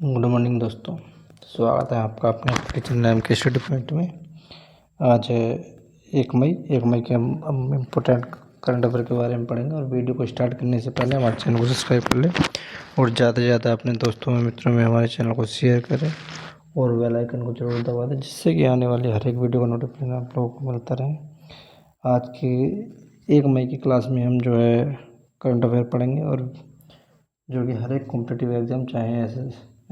Good morning दोस्तों। स्वागत है आपका अपने किचन लैब के स्टडी पॉइंट में। आज है 1 मई। 1 मई के हम इम्पोर्टेंट करंट अफेयर के बारे में पढ़ेंगे। और वीडियो को स्टार्ट करने से पहले हमारे चैनल को सब्सक्राइब कर लें और ज़्यादा से ज़्यादा अपने दोस्तों में मित्रों में हमारे चैनल को शेयर करें और बेल आइकन को जरूर दबा दें, जिससे कि आने वाली हर एक वीडियो का नोटिफिकेशन आप लोगों को मिलता रहे। आज की 1 मई की क्लास में हम जो है करंट अफेयर पढ़ेंगे, और जो कि हर एक कॉम्पिटिटिव एग्ज़ाम, चाहे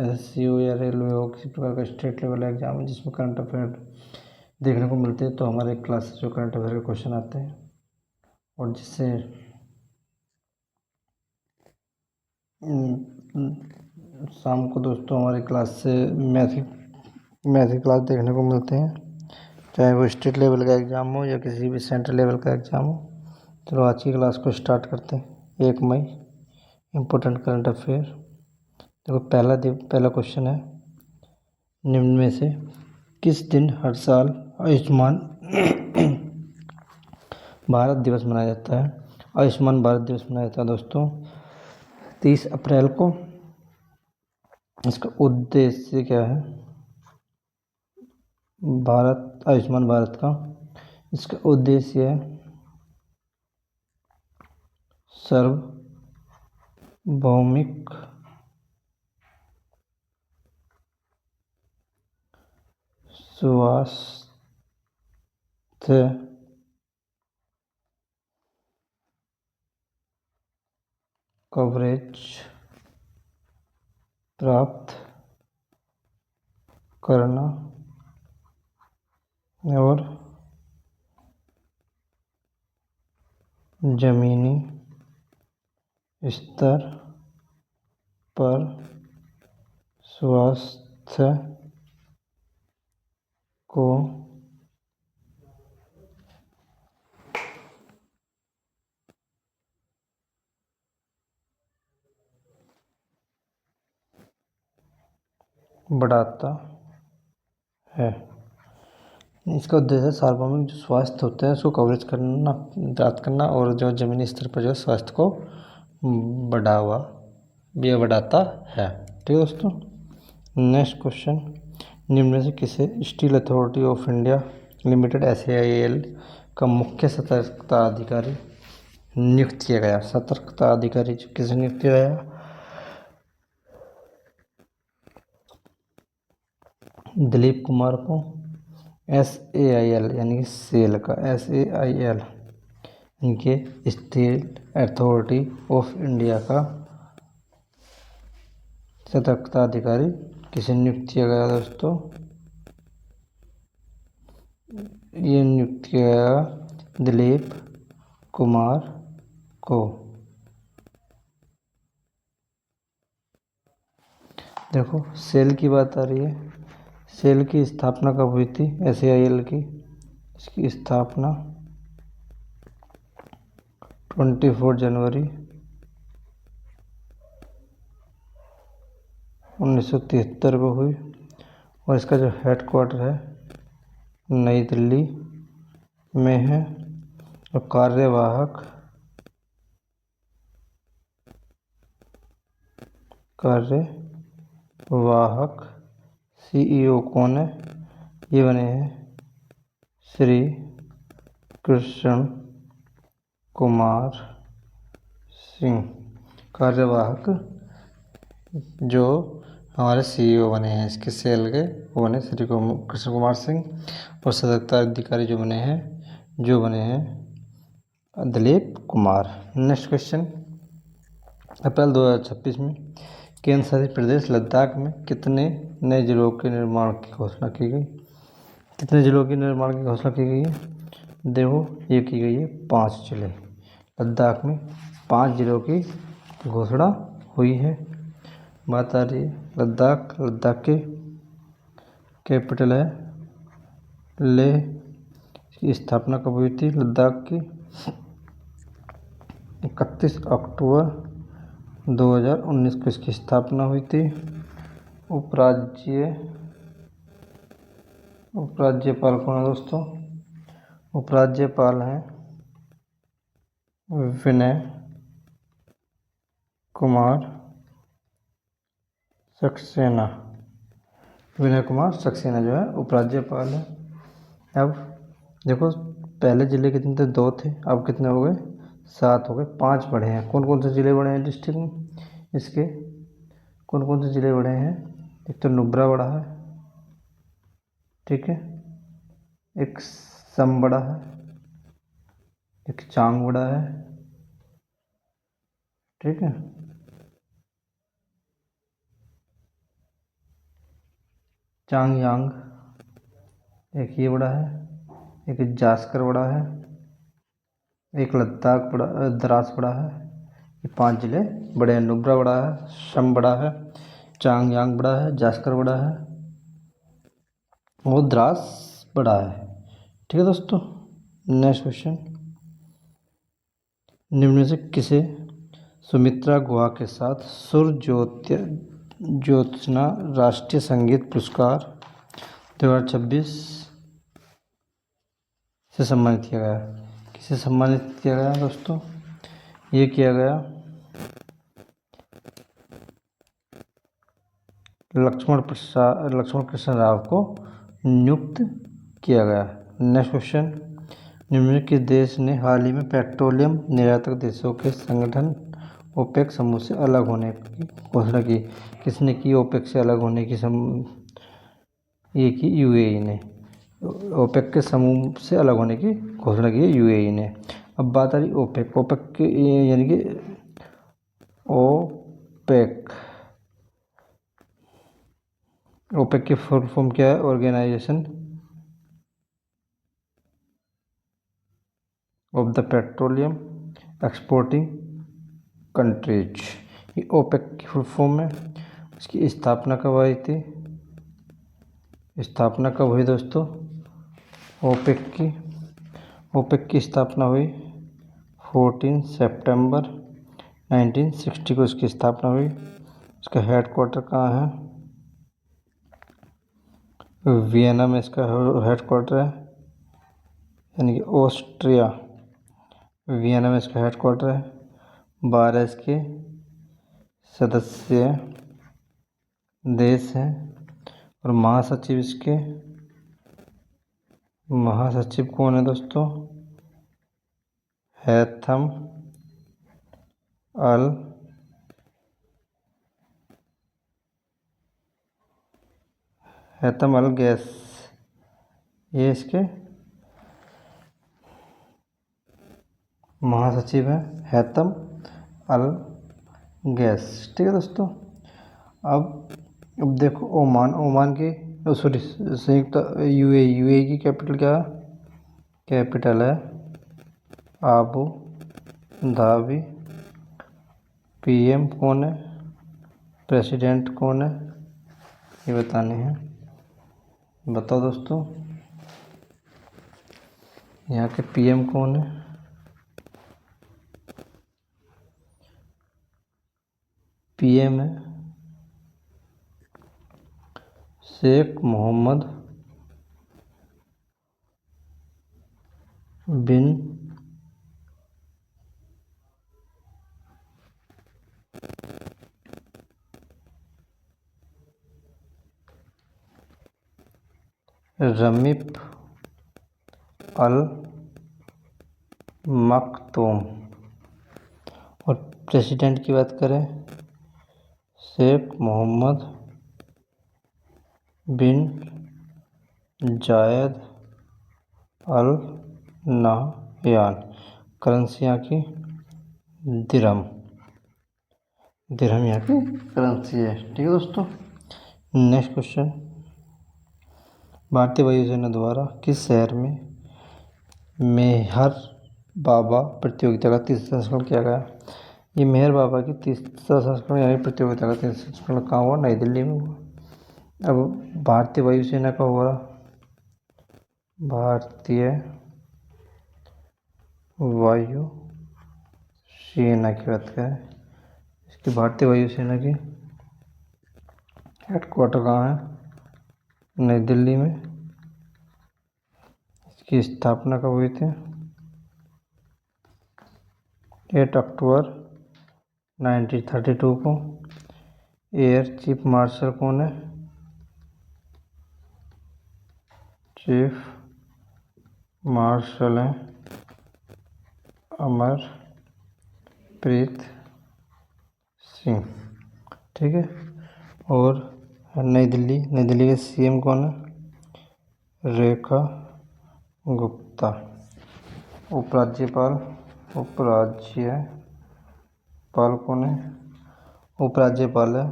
एसएससी हो या रेलवे हो, किसी प्रकार का स्टेट लेवल एग्ज़ाम है जिसमें करंट अफेयर देखने को मिलते हैं, तो हमारे क्लास से जो करंट अफेयर के क्वेश्चन आते हैं, और जिससे शाम को दोस्तों हमारी क्लास से मैथ की क्लास देखने को मिलते हैं, चाहे वो स्टेट लेवल का एग्ज़ाम हो या किसी भी सेंट्रल लेवल का एग्ज़ाम हो। चलो आज की क्लास को स्टार्ट करते हैं। 1 मई इम्पोर्टेंट करंट अफेयर। देखो पहला क्वेश्चन है, निम्न में से किस दिन हर साल आयुष्मान भारत दिवस मनाया जाता है? आयुष्मान भारत दिवस मनाया जाता है दोस्तों 30 अप्रैल को। इसका उद्देश्य क्या है? आयुष्मान भारत का इसका उद्देश्य है सार्वभौमिक स्वास्थ्य कवरेज प्राप्त करना और जमीनी स्तर पर स्वास्थ्य को बढ़ाता है। इसका उद्देश्य सार्वभौमिक जो स्वास्थ्य होते हैं उसको कवरेज करना, प्राप्त करना, और जो जमीनी स्तर पर जो स्वास्थ्य को बढ़ाता है। ठीक है दोस्तों। नेक्स्ट क्वेश्चन, निम्न में से किसे steel authority of India limited SAIL का मुख्य सतर्कता अधिकारी नियुक्त किया गया? सतर्कता अधिकारी किसे नियुक्त किया गया? दिलीप कुमार को। SAIL यानी कि सेल का SAIL इनके स्टील अथॉरिटी ऑफ इंडिया का सतर्कता अधिकारी किसे नियुक्त किया गया दोस्तों? ये नियुक्त किया गया दिलीप कुमार को। देखो सेल की बात आ रही है। सेल की स्थापना कब हुई थी? SAIL की इसकी स्थापना 24 जनवरी 1973 को हुई, और इसका जो हेडक्वार्टर है नई दिल्ली में है, और कार्यवाहक CEO कौन है? ये बने हैं श्री कृष्ण कुमार सिंह। कार्यवाहक जो हमारे CEO बने हैं इसके सेल के, वो बने श्री कृष्ण कुमार सिंह, और सतर्कता अधिकारी जो बने हैं दिलीप कुमार। नेक्स्ट क्वेश्चन, अप्रैल 2026 में केंद्र शासित प्रदेश लद्दाख में कितने नए जिलों के निर्माण की घोषणा की गई? कितने जिलों के निर्माण की घोषणा की गई है? देखो ये की गई है 5 जिले। लद्दाख में 5 जिलों की घोषणा हुई है। बात आ रही है लद्दाख की कैपिटल है लेह। इसकी स्थापना कब हुई थी लद्दाख की? 31 अक्टूबर 2019 को इसकी स्थापना हुई थी। उपराज्यपाल कौन है दोस्तों? उपराज्यपाल हैं विनय कुमार सक्सेना, विनय कुमार सक्सेना जो है उपराज्यपाल है। अब देखो पहले ज़िले कितने थे, 2 थे, अब कितने हो गए, 7 हो गए, 5 बढ़े हैं। कौन कौन से ज़िले बढ़े हैं डिस्ट्रिक्ट में इसके, कौन कौन से ज़िले बढ़े हैं? एक तो नुब्रा बढ़ा है, ठीक है, एक सम बढ़ा है, एक चांग बढ़ा है, ठीक है, चांग यांग, एक ये बड़ा है, एक जास्कर बड़ा है, एक लद्दाख बड़ा, द्रास बड़ा है। ये 5 ज़िले बड़े हैं। नुब्रा बड़ा है, शम बड़ा है, चांग यांग बड़ा है, जास्कर बड़ा है और द्रास बड़ा है, ठीक है दोस्तों। नेक्स्ट क्वेश्चन, निम्न में से किसे सुमित्रा गुहा के साथ सुर ज्योत्सना राष्ट्रीय संगीत पुरस्कार 2026 से सम्मानित किया गया? किसे सम्मानित किया गया दोस्तों? ये किया गया लक्ष्मण कृष्ण राव को नियुक्त किया गया। नेक्स्ट क्वेश्चन, निम्नलिखित किस देश ने हाल ही में पेट्रोलियम निर्यातक देशों के संगठन ओपेक समूह से अलग होने की घोषणा की? किसने की ओपेक से अलग होने की ये की यूएई ने। ओपेक के समूह से अलग होने की घोषणा की है यूएई ने। अब बात आ रही ओपेक के यानी कि ओपेक की फुल फॉर्म क्या है? Organisation of the petroleum exporting countries. ये ओपेक की फुल फॉर्म है। इसकी स्थापना कब हुई थी? स्थापना कब हुई दोस्तों ओपेक की स्थापना हुई 14 सितंबर 1960 को इसकी स्थापना हुई। इसका हेडक्वार्टर कहाँ है? वियना में इसका हेडक्वार्टर है, यानी कि ऑस्ट्रिया, वियना में इसका हेडक्वार्टर है। 12 इसके सदस्य देश हैं और महासचिव कौन है दोस्तों? हैथम अल गैस, ये इसके महासचिव हैं, हैथम अल गैस, ठीक है दोस्तों। अब देखो ओमान की सॉरी संयुक्त यूएई की कैपिटल क्या है? कैपिटल है आबू धाबी। पीएम कौन है? प्रेसिडेंट कौन है? ये बताने हैं। बताओ दोस्तों, यहाँ के पीएम कौन है? पीएम है शेख मोहम्मद बिन रमीप अल मक्तूम। और प्रेसिडेंट की बात करें शेख मोहम्मद बिन जायद अल नहयान। करेंसी यहाँ की दिरहम यहाँ की करेंसी है, ठीक है दोस्तों। नेक्स्ट क्वेश्चन, भारतीय वायुसेना द्वारा किस शहर में मेहर बाबा प्रतियोगिता का 3रा संस्करण किया गया? ये मेहर बाबा की 3रा संस्करण यानी प्रतियोगिता का 3रा संस्करण कहाँ हुआ? नई दिल्ली में हुआ। अब भारतीय वायुसेना का हुआ, भारतीय वायु सेना की बात करें, इसकी भारतीय वायुसेना की हेडक्वार्टर कहाँ है? नई दिल्ली में। इसकी स्थापना कब हुई थी? 8 अक्टूबर 1932 को। एयर चीफ मार्शल कौन है? चीफ मार्शल है अमरप्रीत सिंह। ठीक है। और नई दिल्ली के सीएम कौन है? रेखा गुप्ता। उपराज्यपाल कौन है? उपराज्यपाल है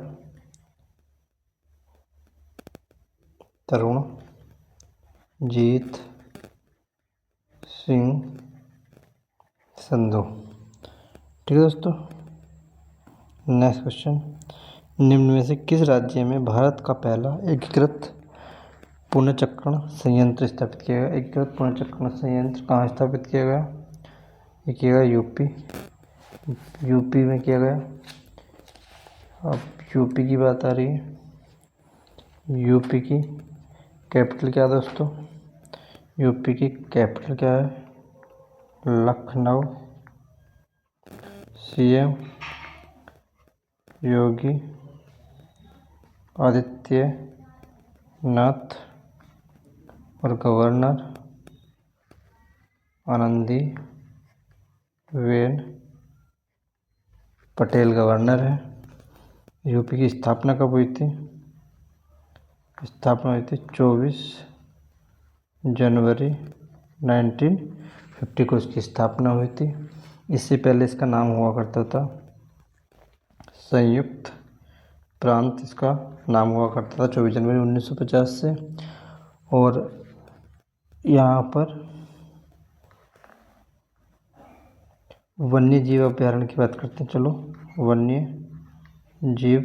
तरुण जीत सिंह संधू। ठीक है दोस्तों। नेक्स्ट क्वेश्चन, निम्न में से किस राज्य में भारत का पहला एकीकृत पुनर्चक्रण संयंत्र स्थापित किया गया? एकीकृत पुनर्चक्रण संयंत्र कहाँ स्थापित किया गया? ये किया गया यूपी में किया गया। अब यूपी की बात आ रही है। यूपी की कैपिटल क्या है दोस्तों? यूपी की कैपिटल क्या है? लखनऊ। सीएम योगी आदित्यनाथ और गवर्नर आनंदीबेन पटेल गवर्नर है। यूपी की स्थापना कब हुई थी? स्थापना हुई थी 24 जनवरी 1950 को इसकी स्थापना हुई थी। इससे पहले इसका नाम हुआ करता था संयुक्त प्रांत। इसका नाम हुआ करता था 24 जनवरी 1950 से। और यहाँ पर वन्य जीव अभयारण्य की बात करते हैं। चलो, वन्य जीव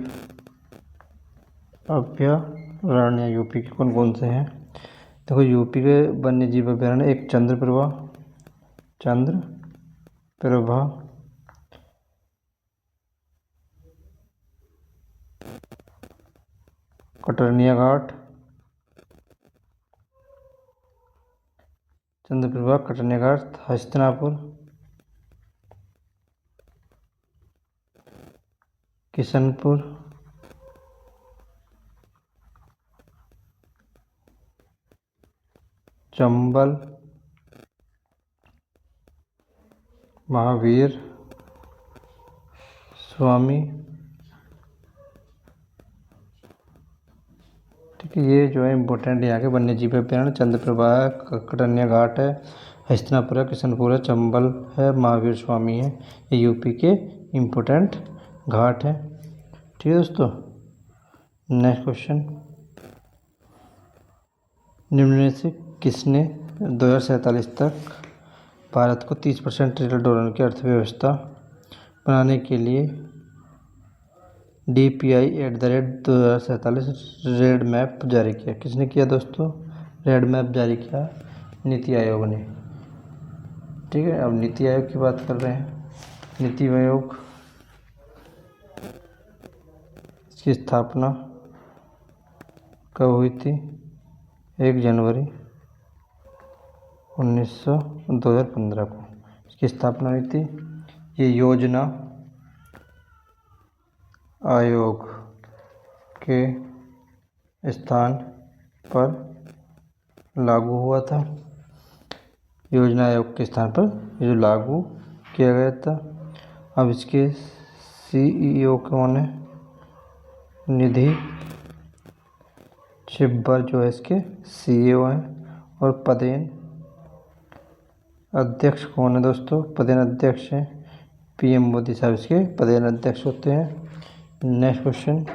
अभयारण्य यूपी के कौन कौन से हैं? देखो, यूपी के वन्य जीव अभयारण्य, एक चंद्रप्रभा, कटरनिया घाट, हस्तिनापुर, किशनपुर, चंबल, महावीर स्वामी। ठीक है, ये जो है इम्पोर्टेंट यहाँ के वन्य जीव अभयारण्य। चंद्रप्रभा है, कटरनिया घाट है, हस्तिनापुर है, किशनपुर है, चंबल है, महावीर स्वामी है। ये यूपी के इम्पोर्टेंट घाट है। ठीक है दोस्तों। नेक्स्ट क्वेश्चन, निम्न में से किसने 2047 तक भारत को 30% ट्रिलियन डॉलर की अर्थव्यवस्था बनाने के लिए DPI@2047 रेड मैप जारी किया? किसने किया दोस्तों? रेड मैप जारी किया नीति आयोग ने। ठीक है। अब नीति आयोग की बात कर रहे हैं। नीति आयोग, इसकी स्थापना कब हुई थी? 1 जनवरी 2015 को इसकी स्थापना हुई थी। ये योजना आयोग के स्थान पर लागू हुआ था। योजना आयोग के स्थान पर ये जो लागू किया गया था। अब इसके CEO कौन है? निधि छिब्बर जो है इसके CEO हैं। और पदेन अध्यक्ष कौन है दोस्तों? पदेन अध्यक्ष हैं PM मोदी साहब, इसके पदेन अध्यक्ष होते हैं। नेक्स्ट क्वेश्चन,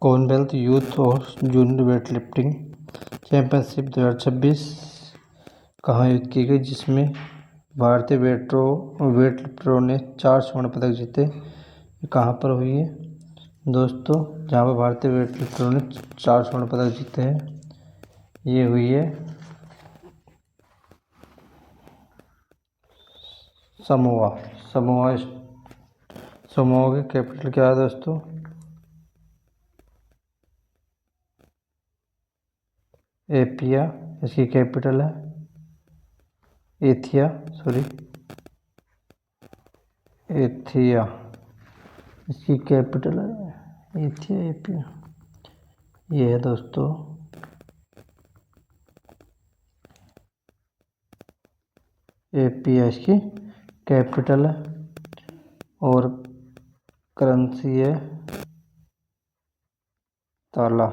कॉमनवेल्थ यूथ और जूनियर वेट लिफ्टिंग चैंपियनशिप 2026 कहाँ आयोजित की गई, जिसमें भारतीय वेट लिफ्टरों ने 4 स्वर्ण पदक जीते? ये कहाँ पर हुई है दोस्तों? जहाँ पर भारतीय वेट लिफ्टरों ने 4 स्वर्ण पदक जीते हैं, ये हुई है समोआ की कैपिटल क्या है दोस्तों? एपिया, इसकी कैपिटल है एथिया, एथिया, इसकी कैपिटल है एथिया, एपिया, ये है दोस्तों एपिया, इसकी कैपिटल है। और करेंसी है ताला,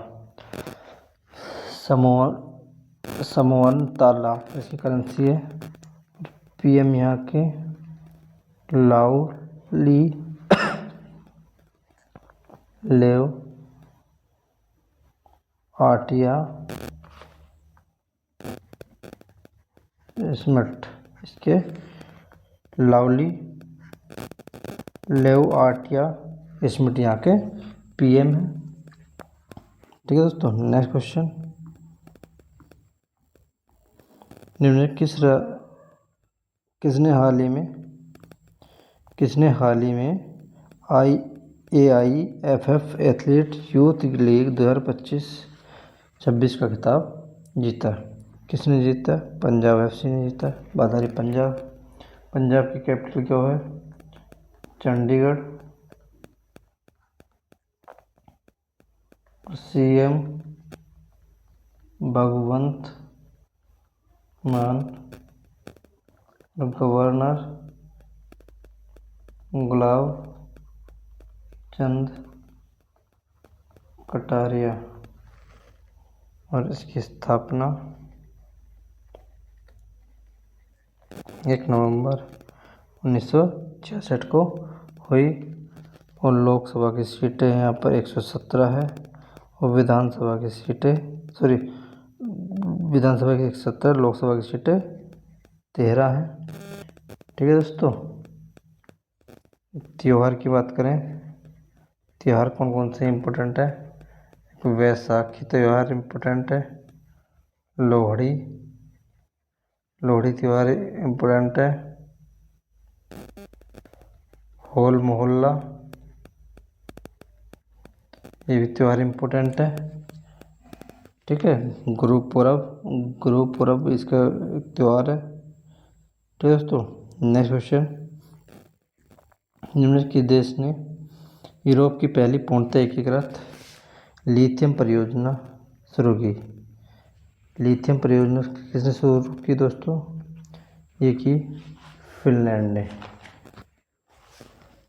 समोअन ताला, इसकी करेंसी है। पीएम यहाँ के लाउली लेव आटिया स्मिथ, इसके लाउली लेव आटिया स्मिथ यहाँ के पीएम है। ठीक है दोस्तों, नेक्स्ट क्वेश्चन, निम्नलिखित किसने हाल ही में AIFF एथलीट यूथ लीग 2025-26 का खिताब जीता? किसने जीता? पंजाब FC ने जीता, बाधारी पंजाब। पंजाब की कैपिटल क्या है? चंडीगढ़। CM भगवंत मान, गवर्नर गुलाब चंद कटारिया, और इसकी स्थापना 1 नवंबर 1966 को हुई। और लोकसभा की सीटें यहाँ पर 117 है, और विधानसभा की 117, लोकसभा की सीटें 13 हैं। ठीक है दोस्तों, त्योहार की बात करें, त्योहार कौन कौन से इम्पोर्टेंट है? वैसाखी त्यौहार इम्पोर्टेंट है, लोहड़ी त्यौहार इम्पोर्टेंट है, होल मोहल्ला ये भी त्यौहार इम्पोर्टेंट है। ठीक है, गुरु पूरब इसका एक त्यौहार है। ठीक है दोस्तों, नेक्स्ट क्वेश्चन, निम्नलिखित देश ने यूरोप की पहली पूर्णतः एकीकृत लिथियम परियोजना शुरू की? लिथियम परियोजना किसने शुरू की दोस्तों? ये की फिनलैंड ने।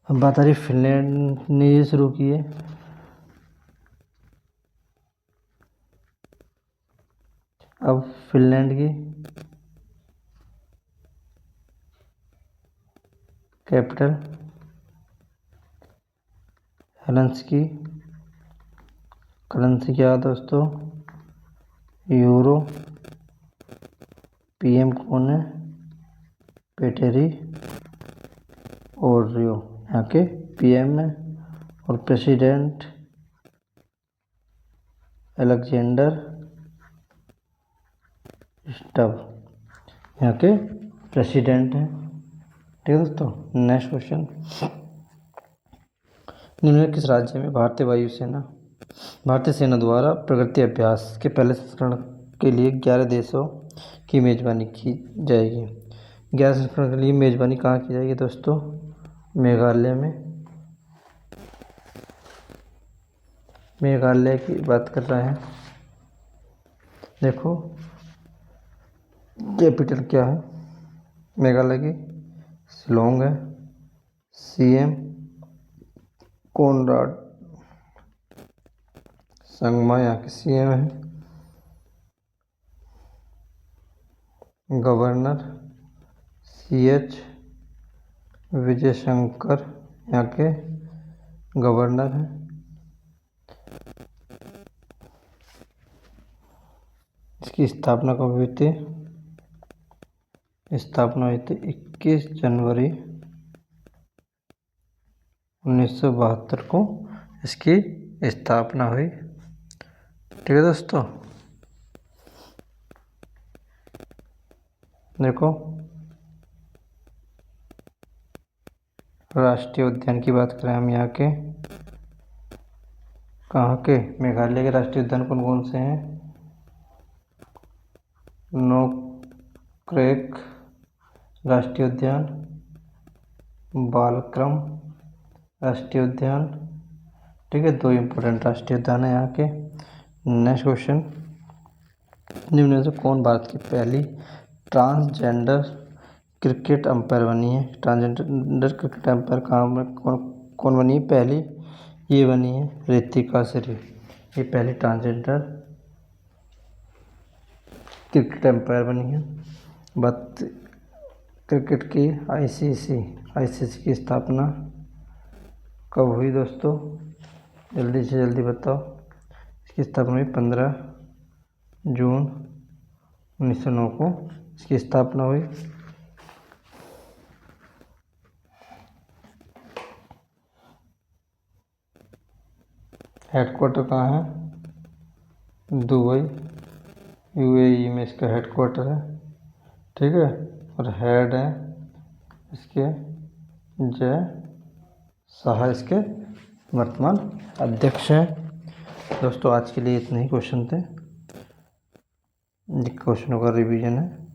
अब बात आ रही फिनलैंड ने ये शुरू की है। अब फिनलैंड की कैपिटल हेलसिंकी, करेंसी क्या है दोस्तों? यूरो। PM कौन है? पेटेरी और रियो यहाँ के PM है। और प्रेसिडेंट अलेक्जेंडर स्टब यहाँ के प्रेसिडेंट हैं। ठीक है दोस्तों, नेक्स्ट क्वेश्चन, निम्नलिखित किस राज्य में भारतीय सेना द्वारा प्रगति अभ्यास के पहले संस्करण के लिए 11 देशों की मेजबानी की जाएगी? 11 संस्करण के लिए मेजबानी कहाँ की जाएगी दोस्तों? मेघालय में। मेघालय की बात कर रहे हैं। देखो कैपिटल क्या है मेघालय की? शिलोंग है। CM कोनराड संगमा यहाँ के CM है। गवर्नर CH विजय शंकर यहाँ के गवर्नर हैं। इसकी स्थापना कब हुई थी? स्थापना हुई थी 21 जनवरी 1972 को इसकी स्थापना हुई। ठीक है दोस्तों, देखो राष्ट्रीय उद्यान की बात करें हम यहाँ के, कहाँ के? मेघालय के राष्ट्रीय उद्यान कौन कौन से हैं? नोक्रेक राष्ट्रीय उद्यान, बालक्रम राष्ट्रीय उद्यान। ठीक है, 2 इम्पोर्टेंट राष्ट्रीय उद्यान है यहाँ के। नेक्स्ट क्वेश्चन, निम्न में से कौन भारत की पहली ट्रांसजेंडर क्रिकेट अंपायर बनी है? ट्रांसजेंडर क्रिकेट अंपायर कौन बनी है पहली? ये बनी है रितिका श्री। ये पहली ट्रांसजेंडर क्रिकेट अंपायर बनी है। बात क्रिकेट की आईसीसी की स्थापना कब हुई दोस्तों? जल्दी से जल्दी बताओ। इसकी स्थापना हुई 15 जून 1909 को इसकी स्थापना हुई। हेडक्वार्टर कहाँ है? दुबई, यूएई में इसका हेडक्वार्टर है। ठीक है, और हेड है इसके जय शाह, इसके वर्तमान अध्यक्ष हैं। दोस्तों आज के लिए इतने ही क्वेश्चन थे। क्वेश्चनों का रिवीजन है।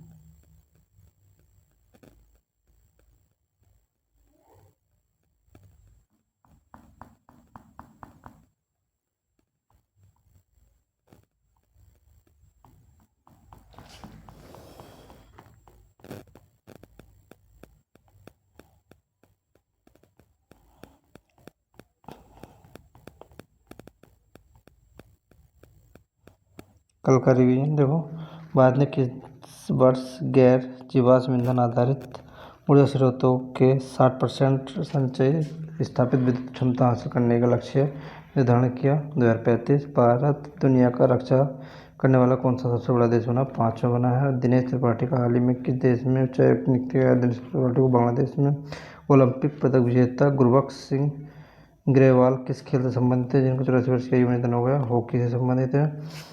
कल का रिवीजन देखो। भारत ने किस वर्ष गैर जीवाश्म ईंधन आधारित ऊर्जा स्रोतों के 60% संचय स्थापित विद्युत क्षमता हासिल करने का लक्ष्य निर्धारण किया? 2035। भारत दुनिया का रक्षा करने वाला कौन सा सबसे बड़ा देश बना? 5वां बना है। दिनेश त्रिपाठी का हाल ही में किस देश में उच्चायुक्त नियुक्त किया गया? दिनेश त्रिपाठी को बांग्लादेश में। ओलंपिक पदक विजेता गुरबख्श सिंह ग्रेवाल किस खेल से संबंधित है जिनको 84 वर्ष की आयु में निधन हो गया? हॉकी से संबंधित है।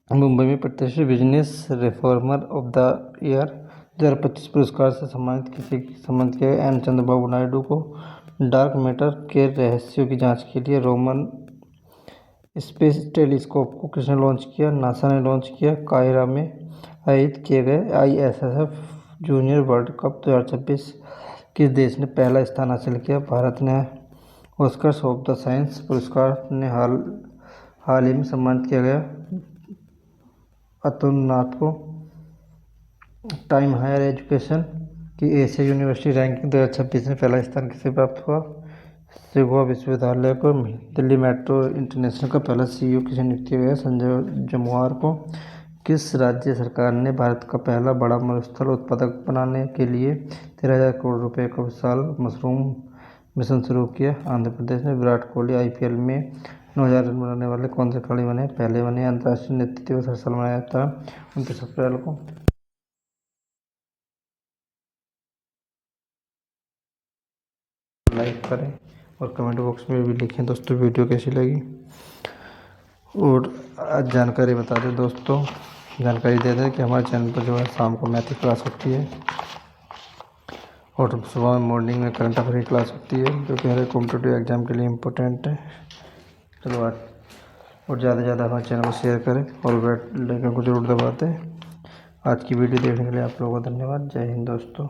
मुंबई में प्रतिष्ठित business reformer of the year 2025 पुरस्कार से सम्मानित किया गया? एन चंद्रबाबू नायडू को। डार्क मैटर के रहस्यों की जांच के लिए रोमन स्पेस टेलीस्कोप को किसने लॉन्च किया? नासा ने लॉन्च किया। कायरा में आयोजित किए गए ISSF जूनियर वर्ल्ड कप 2026 किस देश ने पहला स्थान हासिल किया? भारत ने। ऑस्कर्स ऑफ द साइंस पुरस्कार ने हाल ही में सम्मानित किया गया अतुल नाथ को। टाइम हायर एजुकेशन की एशिया यूनिवर्सिटी रैंकिंग 2026 में पहला स्थान किसे प्राप्त हुआ? सिगोवा विश्वविद्यालय को। दिल्ली मेट्रो इंटरनेशनल का पहला CEO किसे नियुक्त किया गया? संजय जमुआर को। किस राज्य सरकार ने भारत का पहला बड़ा मरुस्थल उत्पादक बनाने के लिए 13,000 करोड़ रुपए का विशाल मशरूम मिशन शुरू किया? आंध्र प्रदेश में। विराट कोहली IPL में 9,000 रन बनाने वाले कौन से खिलाड़ी बने? पहले बने। अंतर्राष्ट्रीय नेतृत्व दिवस हर साल मनाया जाता है 29 अप्रैल को। लाइक करें और कमेंट बॉक्स में भी लिखें दोस्तों वीडियो कैसी लगी। और आज जानकारी बता दें दोस्तों, जानकारी दे दें कि हमारे चैनल पर जो है शाम को मैथ की क्लास होती है और सुबह मॉर्निंग में करंट अफेयर की क्लास होती है जो कि हर कॉम्पिटेटिव एग्जाम के लिए इम्पोर्टेंट है। चलो आज और ज़्यादा से ज़्यादा हमारे चैनल को शेयर करें और बेल आइकन को जरूर दबा दें। आज की वीडियो देखने के लिए आप लोगों को धन्यवाद। जय हिंद दोस्तों।